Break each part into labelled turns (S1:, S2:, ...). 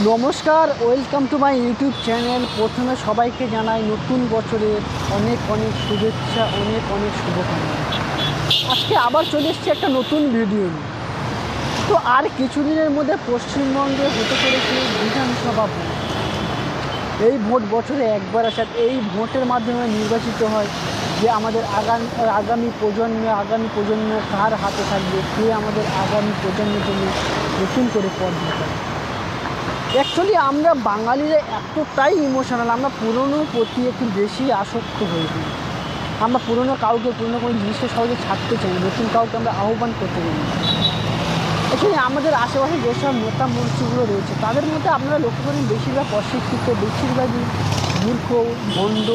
S1: নমস্কার, welcome to my YouTube channel. প্রথমে সবাইকে জানাই নতুন বছরের অনেক অনেক শুভেচ্ছা, অনেক অনেক শুভকামনা। আজকে আবার চলে এসেছি একটা নতুন ভিডিও নিয়ে। তো আর কিছুদিনের মধ্যে পশ্চিমবঙ্গে হতে চলেছে বিধানসভা ভোট। এই ভোট বছরে একবার আসে, এই ভোটের মাধ্যমে নির্বাচিত হয় যে আমাদের আগামী প্রজন্ম কার হাতে থাকবে, কে আমাদের আগামী প্রজন্মের জন্য নতুন করে পথ দেখাবে। অ্যাকচুয়ালি আমরা বাঙালিরা এতটাই ইমোশনাল, আমরা পুরনোর প্রতি একটু বেশি আসক্ত হয়ে যাই। আমরা পুরনো কোনো জিনিসকে সহজে ছাড়তে চাই, নতুন কাউকে আমরা আহ্বান করতে চাই। অ্যাকচুয়ালি আমাদের আশেপাশে যেসব নেতা মন্ত্রীগুলো রয়েছে তাদের মধ্যে আপনারা লক্ষ্য করেন বেশিরভাগ অশিক্ষিত, বেশিরভাগই মূর্খ, ভণ্ড।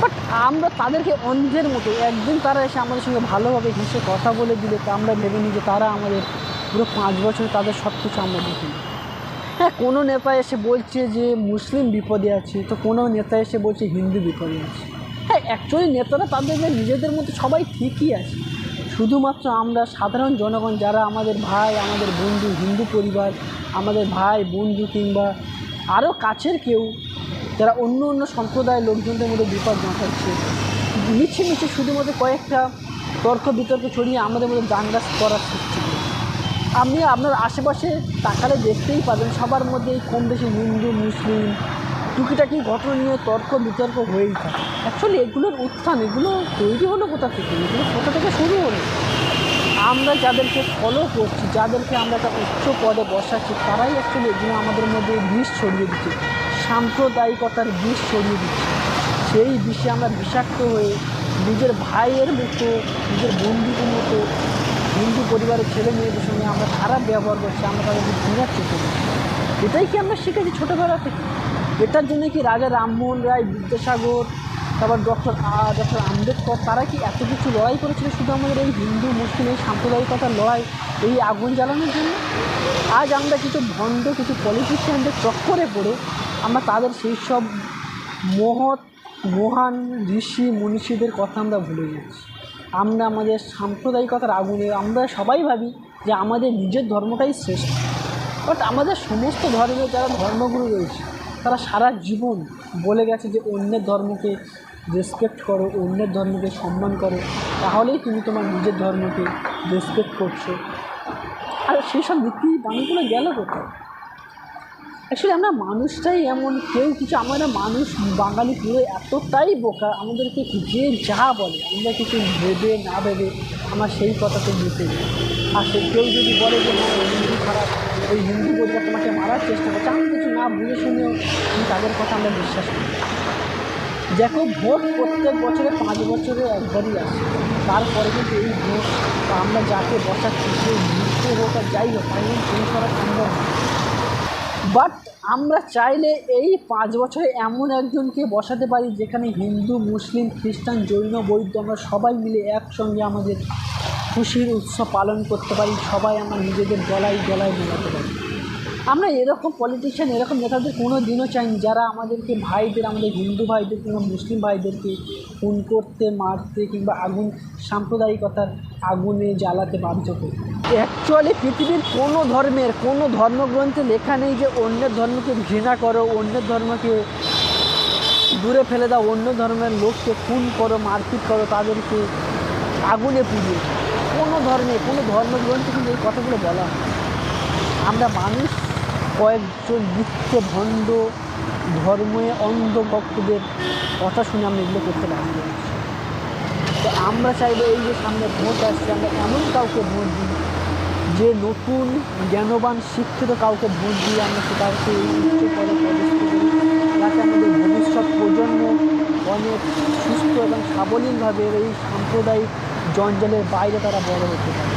S1: বাট আমরা তাদেরকে অন্ধের মতো, একদিন তারা এসে আমাদের সঙ্গে ভালোভাবে হেসে কথা বলে দিলে আমরা ভেবে নিই যে তারা আমাদের পুরো 5 বছর তাদের সব কিছু আমরা দেখি। হ্যাঁ, কোনো নেতা এসে বলছে যে মুসলিম বিপদে আছে, তো কোনো নেতা এসে বলছে হিন্দু বিপদে আছে। হ্যাঁ, অ্যাকচুয়ালি নেতারা তাদের নিজেদের মধ্যে সবাই ঠিকই আছে। শুধুমাত্র আমরা সাধারণ জনগণ যারা আমাদের ভাই, আমাদের বন্ধু, হিন্দু পরিবার, আমাদের ভাই বন্ধু কিংবা আরও কাছের কেউ যারা অন্য অন্য সম্প্রদায়ের লোকজনদের মধ্যে বিপদ ঘটাচ্ছে, মিছে শুধুমাত্র কয়েকটা তর্ক বিতর্ক ছড়িয়ে আমাদের মধ্যে দাঙ্গা করার সৃষ্টি করে। আপনি আপনার আশেপাশে তাকালে দেখতেই পাবেন সবার মধ্যে কম বেশি হিন্দু মুসলিম টুকিটাকি ঘটনা নিয়ে তর্ক বিতর্ক হয়েই থাকে। অ্যাকচুয়ালি এগুলোর উত্থান, এগুলো তৈরি হলো কোথা থেকে, এগুলো কোথা থেকে শুরু হলো? আমরা যাদেরকে ফলো করছি, যাদেরকে আমরা একটা উচ্চ পদে বসাচ্ছি, তারাই অ্যাকচুয়ালি এগুলো আমাদের মধ্যে বিষ ছড়িয়ে দিচ্ছে, সাম্প্রদায়িকতার বিষ ছড়িয়ে দিচ্ছে। সেই বিষে আমরা বিষাক্ত হয়ে নিজের ভাইয়ের মতো, নিজের বন্ধুদের মতো হিন্দু পরিবারের ছেলে মেয়েদের সঙ্গে আমরা খারাপ ব্যবহার করছি, আমরা তাদেরকে ঘৃণার চোখে দেখছি। এটাই কি আমরা শিখেছি ছোটোবেলা থেকে? এটার জন্য কি রাজা রামমোহন রায়, বিদ্যাসাগর, তারপর ডক্টর আম্বেদকর, তারা কি এত কিছু লড়াই করেছিল শুধু আমাদের এই হিন্দু মুসলিম এই সাম্প্রদায়িকতার লড়াই, এই আগুন জ্বালানোর জন্য? আজ আমরা কিছু ভণ্ড, কিছু পলিটিশিয়ানদের চক্করে পড়ে আমরা তাদের সেই সব মহান ঋষি মনীষীদের কথা আমরা ভুলে যাচ্ছি। আমরা আমাদের সাম্প্রদায়িকতার আগুনে আমরা সবাই ভাবি যে আমাদের নিজের ধর্মটাই শ্রেষ্ঠ। বাট আমাদের সমস্ত ধর্মের যারা ধর্মগুরু রয়েছে তারা সারা জীবন বলে গেছে যে অন্যের ধর্মকে রেসপেক্ট করো, অন্যের ধর্মকে সম্মান করো, তাহলেই তুমি তোমার নিজের ধর্মকে রেসপেক্ট করছো। আর সেই সব নীতি বাণীগুলো গেল কোথায়? অ্যাকচুয়ালি আমরা মানুষটাই এমন, কেউ কিছু, আমরা মানুষ বাঙালি পুরো এতটাই বোকা, আমাদেরকে যে যা বলে আমরা কিছু ভেবে না ভেবে আমরা সেই কথাতে জিতে যাই। আর সে কেউ যদি বলে যে না হিন্দু খারাপ, ওই হিন্দু পরিবার তোমাকে মারার চেষ্টা করছে, আমি কিছু না বুঝে শুনেও তাদের কথা আমরা বিশ্বাস করি। দেখো, ভোট প্রত্যেক বছরে 5 বছরে একবারই আসে, তারপরে কিন্তু এই ভোট আমরা যাকে বসাচ্ছি সেই মৃত্যু হোক আর যাই হোক তাই চেঞ্জ করা সম্ভব না। বাট আমরা চাইলে এই 5 বছরে এমন একজনকে বসাতে পারি যেখানে হিন্দু মুসলিম খ্রিস্টান জৈন বৌদ্ধ আমরা সবাই মিলে একসঙ্গে আমাদের খুশির উৎসব পালন করতে পারি, সবাই আমরা নিজেদের গলায় মেলাতে পারি। আমরা এরকম পলিটিশিয়ান, এরকম নেতাদের কোনো দিনও চাইনি যারা আমাদেরকে ভাইদের, আমাদের হিন্দু ভাইদের কিংবা মুসলিম ভাইদেরকে খুন করতে, মারতে কিংবা সাম্প্রদায়িকতার আগুনে জ্বালাতে বাধ্য করে। অ্যাকচুয়ালি পৃথিবীর কোনো ধর্মের কোনো ধর্মগ্রন্থে লেখা নেই যে অন্যের ধর্মকে ঘৃণা করো, অন্যের ধর্মকে দূরে ফেলে দাও, অন্য ধর্মের লোককে খুন করো, মারপিট করো, তাদেরকে আগুনে পুড়িয়ে। কোনো ধর্মগ্রন্থে কিন্তু এই কথাগুলো বলা হয়। আমরা মানুষ কয়েকজন মিথ্যে ভণ্ড ধর্মে অন্ধ ভক্তদের কথা শুনে আমরা এগুলো করতে পারি। তো আমরা চাইবো এই যে সামনে ভোট আসছে, আমরা এমন কাউকে ভোট দিই যে নতুন জ্ঞানবান শিক্ষিত কাউকে ভোট দিয়ে আমরা সেটাকে উচ্চ পদে পদস্থ করি, যাতে আমাদের ভবিষ্যৎ প্রজন্ম অনেক সুস্থ এবং সাবলীলভাবে এই সাম্প্রদায়িক জঞ্জালের বাইরে তারা বড় হতে পারে।